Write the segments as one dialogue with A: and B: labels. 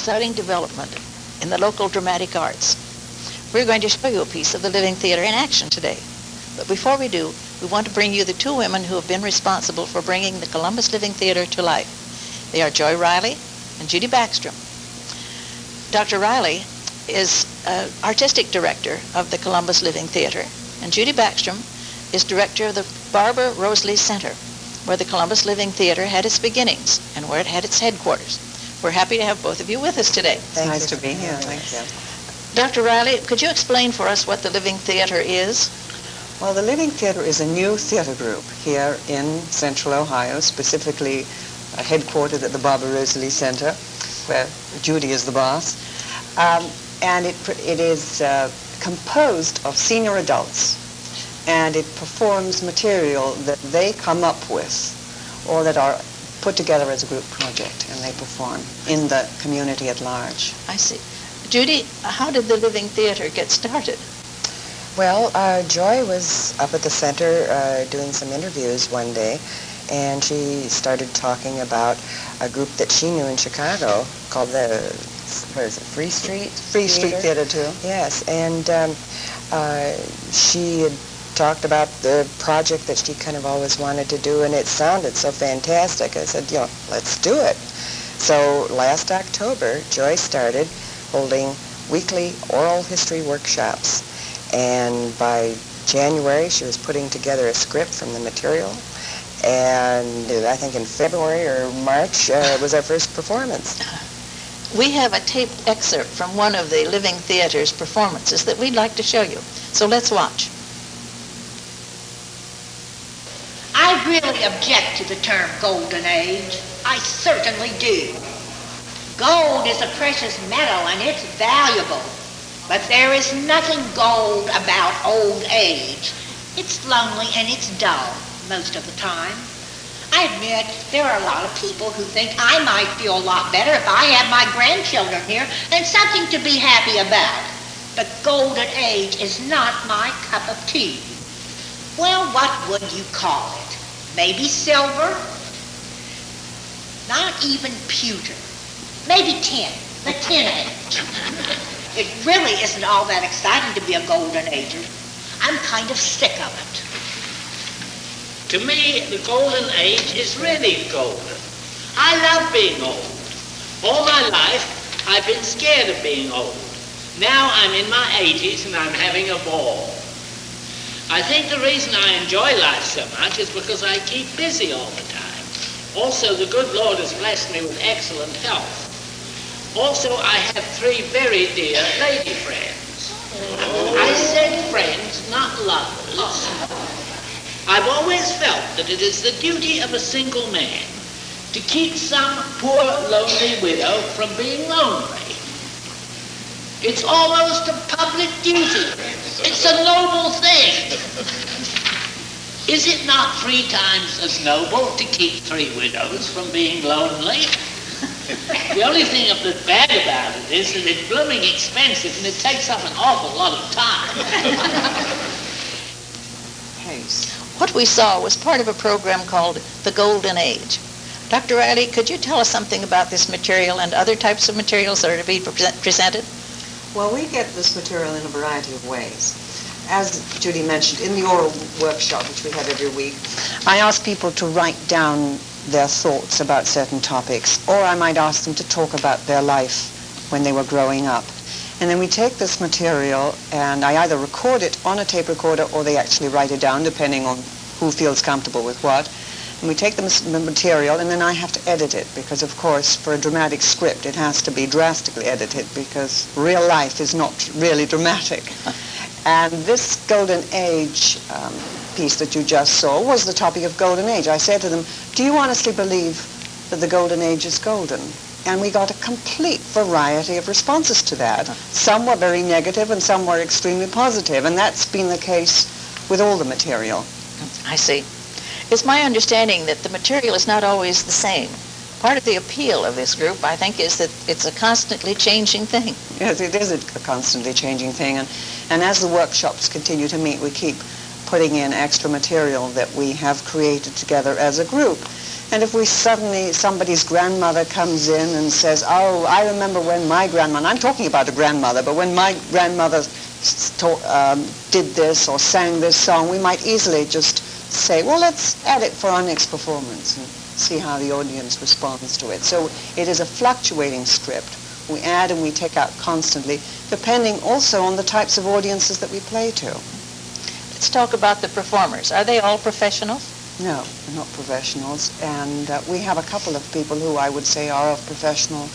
A: exciting development in the local dramatic arts. We're going to show you a piece of the Living Theater in action today. But before we do, we want to bring you the two women who have been responsible for bringing the Columbus Living Theater to life. They are Joy Reilly and Judy Backstrom. Dr. Reilly is artistic director of the Columbus Living Theater, and Judy Backstrom is director of the Barbara Rosalie Center, where the Columbus Living Theater had its beginnings and where it had its headquarters. We're happy to have both of you with us today.
B: It's nice to be here. Thank you.
A: Dr. Reilly, could you explain for us what the Living Theater is?
B: Well, the Living Theater is a new theater group here in Central Ohio, specifically headquartered at the Barbara Rosalie Center, where Judy is the boss. And it is composed of senior adults, and it performs material that they come up with or that are put together as a group project, and they perform in the community at large.
A: I see. Judy, how did the Living Theater get started?
C: Well, Joy was up at the center doing some interviews one day, and she started talking about a group that she knew in Chicago called the Free Street?
B: Free Street Theater, too.
C: Yes, and she had talked about the project that she kind of always wanted to do, and it sounded so fantastic. I said, let's do it. So last October, Joy started holding weekly oral history workshops, and by January, she was putting together a script from the material, and I think in February or March was our first performance.
A: We have a taped excerpt from one of the Living Theater's performances that we'd like to show you. So let's watch.
D: I really object to the term golden age. I certainly do. Gold is a precious metal and it's valuable. But there is nothing gold about old age. It's lonely and it's dull most of the time. I admit there are a lot of people who think I might feel a lot better if I had my grandchildren here and something to be happy about. But golden age is not my cup of tea. Well, what would you call it? Maybe silver? Not even pewter. Maybe tin. The tin age. It really isn't all that exciting to be a golden ager. I'm kind of sick of it.
E: To me, the golden age is really golden. I love being old. All my life, I've been scared of being old. Now I'm in my 80s and I'm having a ball. I think the reason I enjoy life so much is because I keep busy all the time. Also, the good Lord has blessed me with excellent health. Also, I have 3 very dear lady friends. I said friends, not lovers. I've always felt that it is the duty of a single man to keep some poor lonely widow from being lonely. It's almost a public duty. It's a noble thing. Is it not 3 times as noble to keep 3 widows from being lonely? The only thing that's bad about it is that it's blooming expensive and it takes up an awful lot of time.
A: What we saw was part of a program called The Golden Age. Dr. Reilly, could you tell us something about this material and other types of materials that are to be presented?
B: Well, we get this material in a variety of ways. As Judy mentioned, in the oral workshop, which we have every week, I ask people to write down their thoughts about certain topics, or I might ask them to talk about their life when they were growing up. And then we take this material and I either record it on a tape recorder or they actually write it down, depending on who feels comfortable with what. And we take the material and then I have to edit it because, of course, for a dramatic script it has to be drastically edited because real life is not really dramatic. And this Golden Age piece that you just saw was the topic of Golden Age. I said to them, do you honestly believe that the Golden Age is golden? And we got a complete variety of responses to that. Some were very negative and some were extremely positive, and that's been the case with all the material.
A: I see. It's my understanding that the material is not always the same. Part of the appeal of this group, I think, is that it's a constantly changing thing.
B: Yes, it is a constantly changing thing, and as the workshops continue to meet, we keep putting in extra material that we have created together as a group. And if we suddenly, somebody's grandmother comes in and says, oh, I remember when my grandmother, I'm talking about a grandmother, but when my grandmother did this or sang this song, we might easily just say, well, let's add it for our next performance and see how the audience responds to it. So it is a fluctuating script. We add and we take out constantly, depending also on the types of audiences that we play to.
A: Let's talk about the performers. Are they all professionals?
B: No, they're not professionals, and we have a couple of people who I would say are of professional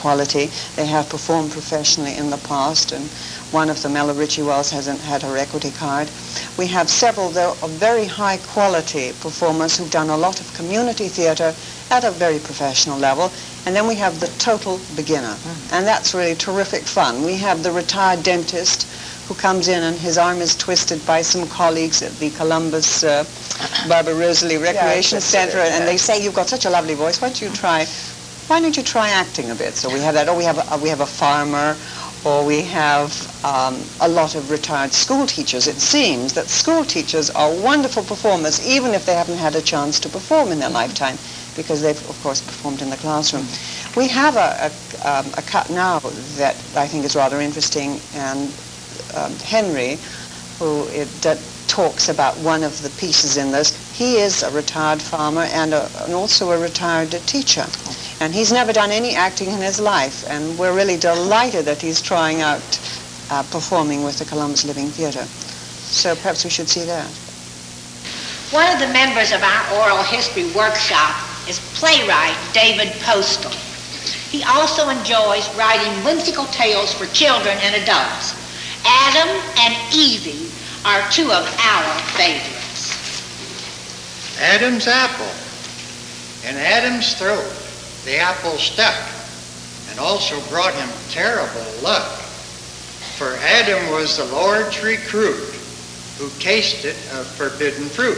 B: quality. They have performed professionally in the past, and one of them, Ella Ritchie-Wells, hasn't had her equity card. We have several, though, of very high-quality performers who've done a lot of community theater at a very professional level, and then we have the total beginner, and that's really terrific fun. We have the retired dentist who comes in and his arm is twisted by some colleagues at the Columbus Barbara Rosalie Recreation Center, and they say, you've got such a lovely voice, why don't you try acting a bit? So we have that, or we have a farmer, or we have a lot of retired school teachers. It seems that school teachers are wonderful performers, even if they haven't had a chance to perform in their lifetime, because they've, of course, performed in the classroom. We have a cut now that I think is rather interesting, and Henry, who talks about one of the pieces in this. He is a retired farmer and also a retired teacher. And he's never done any acting in his life, and we're really delighted that he's trying out performing with the Columbus Living Theater. So perhaps we should see that.
D: One of the members of our oral history workshop is playwright David Postal. He also enjoys writing whimsical tales for children and adults. Adam and Evie are two of our favorites.
F: Adam's apple. In Adam's throat, the apple stuck and also brought him terrible luck. For Adam was the Lord's recruit who tasted of forbidden fruit.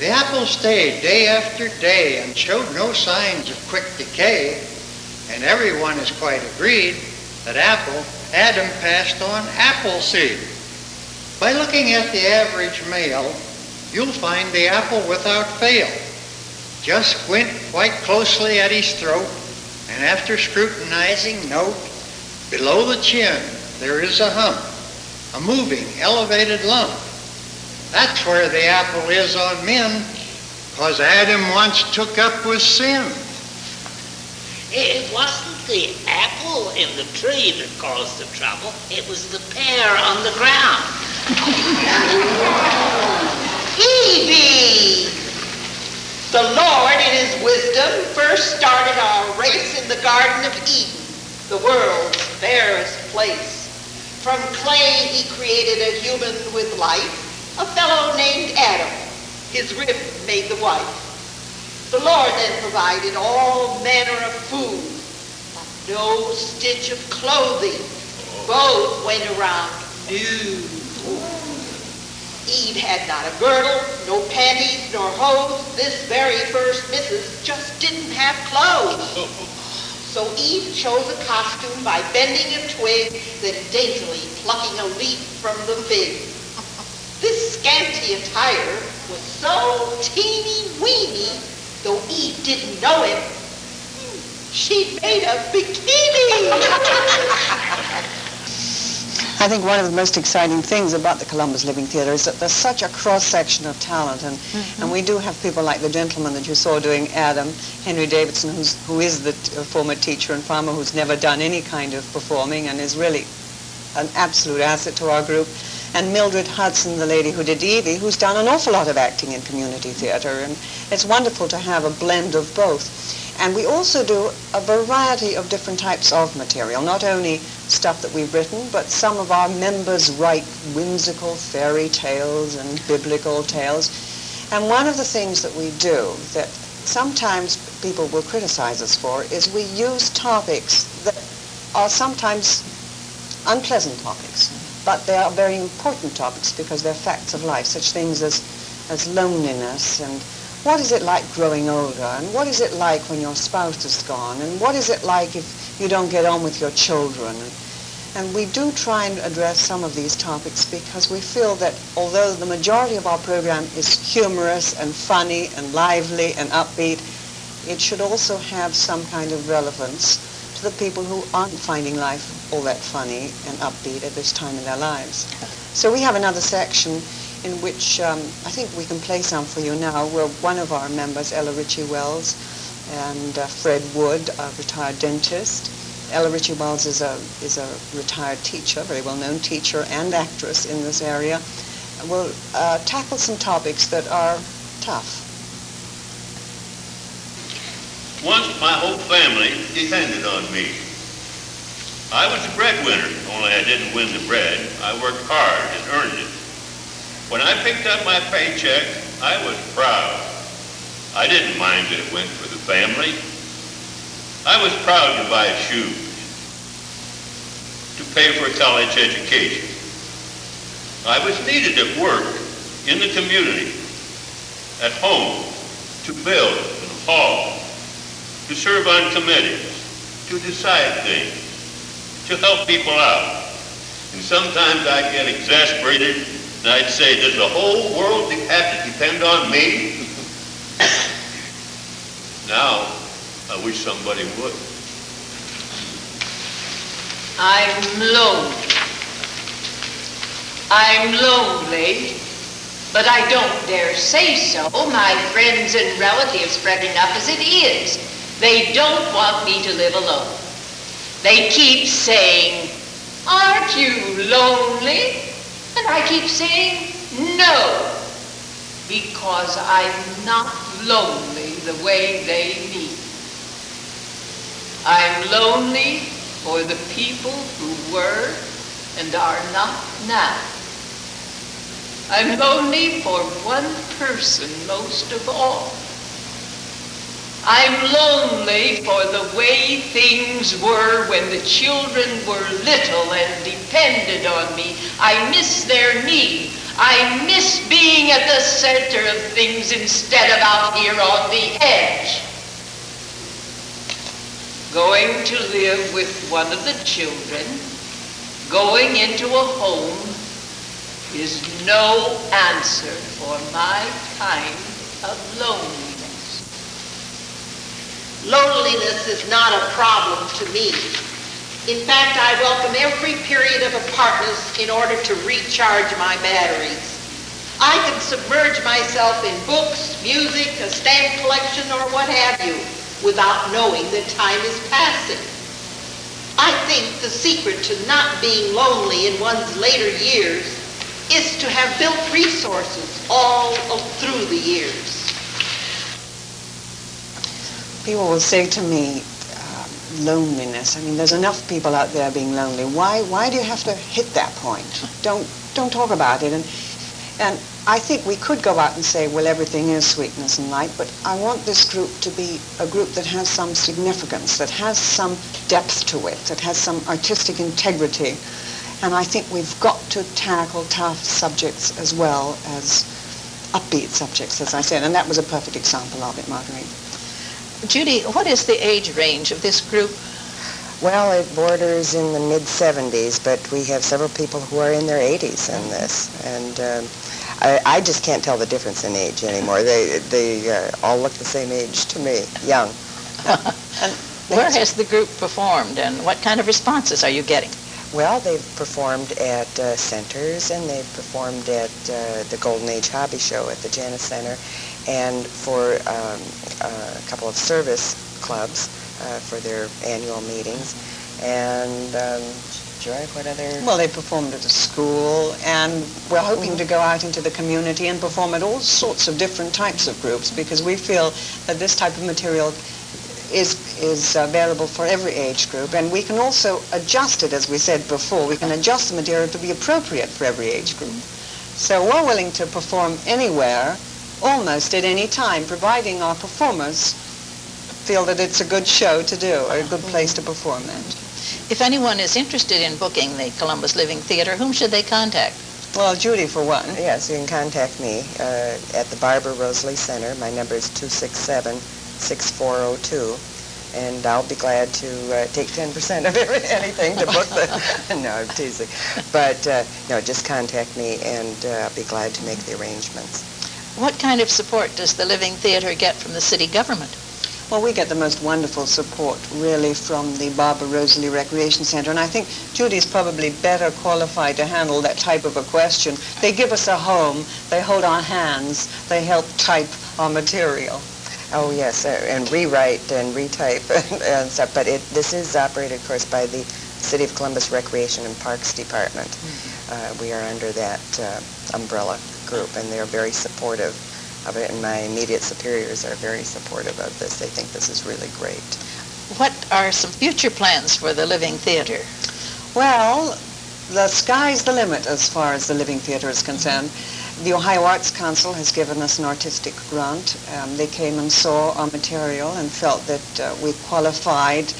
F: The apple stayed day after day and showed no signs of quick decay, and everyone is quite agreed that Adam passed on apple seed. By looking at the average male, you'll find the apple without fail. Just squint quite closely at his throat, and after scrutinizing, note below the chin there is a hump, a moving, elevated lump. That's where the apple is on men, 'cause Adam once took up with sin.
E: It wasn't the apple in the tree that caused the trouble. It was the pear on the ground.
G: Evie! The Lord, in his wisdom, first started our race in the Garden of Eden, the world's fairest place. From clay he created a human with life, a fellow named Adam. His rib made the wife. The Lord then provided all manner of food, but no stitch of clothing. Both went around nude. Eve had not a girdle, no panties, nor hose. This very first missus just didn't have clothes. So Eve chose a costume by bending a twig, then daintily plucking a leaf from the fig. This scanty attire was so teeny-weeny, though Eve didn't know it, she'd made a bikini.
B: I think one of the most exciting things about the Columbus Living Theater is that there's such a cross-section of talent, and we do have people like the gentleman that you saw doing Adam, Henry Davidson, who is the former teacher and farmer who's never done any kind of performing and is really an absolute asset to our group, and Mildred Hudson, the lady who did Evie, who's done an awful lot of acting in community theater, and it's wonderful to have a blend of both. And we also do a variety of different types of material, not only stuff that we've written, but some of our members write whimsical fairy tales and biblical tales. And one of the things that we do that sometimes people will criticize us for is we use topics that are sometimes unpleasant topics, but they are very important topics because they're facts of life, such things as loneliness, and what is it like growing older, and what is it like when your spouse is gone, and what is it like if you don't get on with your children. And we do try and address some of these topics because we feel that although the majority of our program is humorous and funny and lively and upbeat, it should also have some kind of relevance to the people who aren't finding life all that funny and upbeat at this time in their lives. So we have another section in which I think we can play some for you now, where one of our members, Ella Ritchie Wells, and Fred Wood, a retired dentist. Ella Ritchie Wells is a retired teacher, very well-known teacher and actress in this area, will tackle some topics that are tough.
H: Once my whole family depended on me. I was the breadwinner, only I didn't win the bread. I worked hard and earned it. When I picked up my paycheck, I was proud. I didn't mind that it went for the family. I was proud to buy shoes, to pay for a college education. I was needed at work, in the community, at home, to build and haul, to serve on committees, to decide things, to help people out. And sometimes I'd get exasperated and I'd say, does the whole world have to depend on me? Now, I wish somebody would.
D: I'm lonely, but I don't dare say so. My friends and relatives spread enough as it is. They don't want me to live alone. They keep saying, aren't you lonely? And I keep saying, no, because I'm not lonely the way they mean. I'm lonely for the people who were and are not now. I'm lonely for one person most of all. I'm lonely for the way things were when the children were little and depended on me. I miss their need. I miss being at the center of things instead of out here on the edge. Going to live with one of the children, going into a home, is no answer for my kind of loneliness.
G: Loneliness is not a problem to me. In fact, I welcome every period of apartness in order to recharge my batteries. I can submerge myself in books, music, a stamp collection, or what have you, without knowing that time is passing. I think the secret to not being lonely in one's later years is to have built resources all through the years.
B: People will say to me, loneliness. I mean, there's enough people out there being lonely. Why do you have to hit that point? Don't talk about it. And I think we could go out and say, well, everything is sweetness and light, but I want this group to be a group that has some significance, that has some depth to it, that has some artistic integrity. And I think we've got to tackle tough subjects as well as upbeat subjects, as I said. And that was a perfect example of it, Marguerite.
A: Judy, what is the age range of this group?
C: Well, it borders in the mid-70s, but we have several people who are in their 80s in this. And I just can't tell the difference in age anymore. They all look the same age to me, young.
A: And where has the group performed, and what kind of responses are you getting?
C: Well, they've performed at centers, and they've performed at the Golden Age Hobby Show at the Janus Center, and for a couple of service clubs for their annual meetings. And Joy, what other?
B: Well, they performed at a school, and we're hoping to go out into the community and perform at all sorts of different types of groups, because we feel that this type of material is available for every age group, and we can also adjust it, as we said before. We can adjust the material to be appropriate for every age group. So we're willing to perform anywhere, almost at any time, providing our performers feel that it's a good show to do, or a good place to perform at.
A: If anyone is interested in booking the Columbus Living Theater, whom should they contact?
B: Well, Judy, for one.
C: Yes, you can contact me at the Barbara Rosalie Center. My number is 267-6402. and I'll be glad to take 10% of anything to book the... No, I'm teasing. But, no, just contact me, and I'll be glad to make the arrangements.
A: What kind of support does the Living Theater get from the city government?
B: Well, we get the most wonderful support, really, from the Barbara Rosalie Recreation Center, and I think Judy's probably better qualified to handle that type of a question. They give us a home, they hold our hands, they help type our material.
C: Oh, yes, and rewrite and retype and stuff, but this is operated, of course, by the City of Columbus Recreation and Parks Department. We are under that umbrella group, and they're very supportive of it, and my immediate superiors are very supportive of this. They think this is really great.
A: What are some future plans for the Living Theater?
B: Well, the sky's the limit as far as the Living Theater is concerned. The Ohio Arts Council has given us an artistic grant. They came and saw our material and felt that we qualified,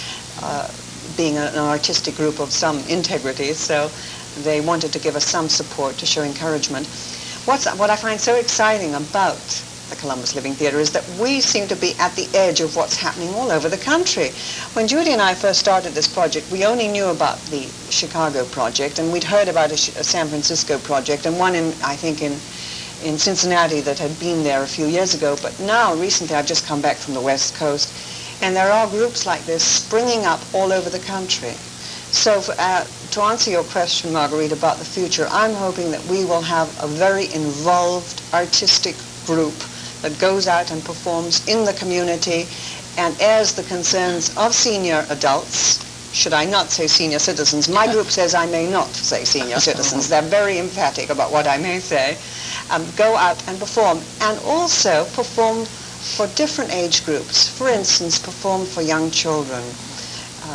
B: being an artistic group of some integrity, so they wanted to give us some support to show encouragement. What I find so exciting about the Columbus Living Theater is that we seem to be at the edge of what's happening all over the country. When Judy and I first started this project, we only knew about the Chicago project, and we'd heard about a San Francisco project, and one, I think, in Cincinnati that had been there a few years ago. But now, recently, I've just come back from the West Coast, and there are groups like this springing up all over the country. So to answer your question, Marguerite, about the future, I'm hoping that we will have a very involved artistic group that goes out and performs in the community and airs the concerns of senior adults. Should I not say senior citizens? My group says I may not say senior citizens. They're very emphatic about what I may say. Go out and perform, and also perform for different age groups. For instance, perform for young children.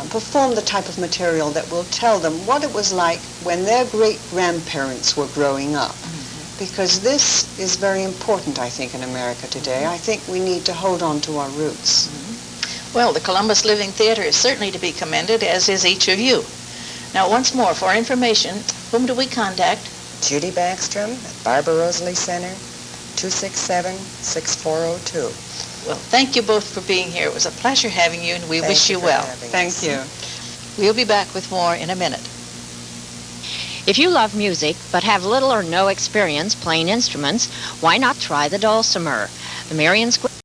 B: Perform the type of material that will tell them what it was like when their great-grandparents were growing up. Because this is very important, I think, in America today. I think we need to hold on to our roots.
A: Well, the Columbus Living Theater is certainly to be commended, as is each of you. Now, once more, for information, whom do we contact?
C: Judy Backstrom at Barbara Rosalie Center, 267-6402.
A: Well, thank you both for being here. It was a pleasure having you, and we wish you well.
B: Thank you.
A: We'll be back with more in a minute.
I: If you love music but have little or no experience playing instruments, why not try the dulcimer? The Marion Square